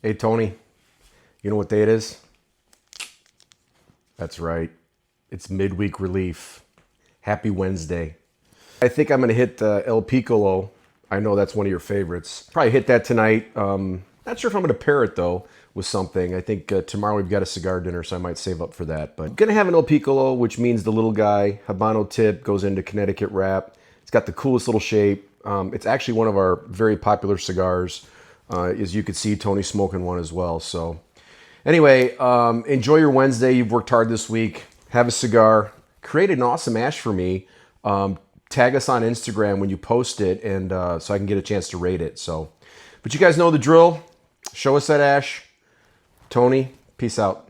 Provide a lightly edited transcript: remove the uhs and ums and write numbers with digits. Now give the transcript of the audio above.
Hey, Tony, you know what day it is? That's right. It's midweek relief. Happy Wednesday. I think I'm going to hit the El Piccolo. I know that's one of your favorites. Probably hit that tonight. Not sure if I'm going to pair it, though, with something. I think tomorrow we've got a cigar dinner, so I might save up for that. But going to have an El Piccolo, which means the little guy. Habano tip, goes into Connecticut wrap. It's got the coolest little shape. It's actually one of our very popular cigars. As you could see, Tony's smoking one as well. So anyway, enjoy your Wednesday. You've worked hard this week. Have a cigar. Create an awesome ash for me. Tag us on Instagram when you post it, and so I can get a chance to rate it. So, but you guys know the drill. Show us that ash. Tony, peace out.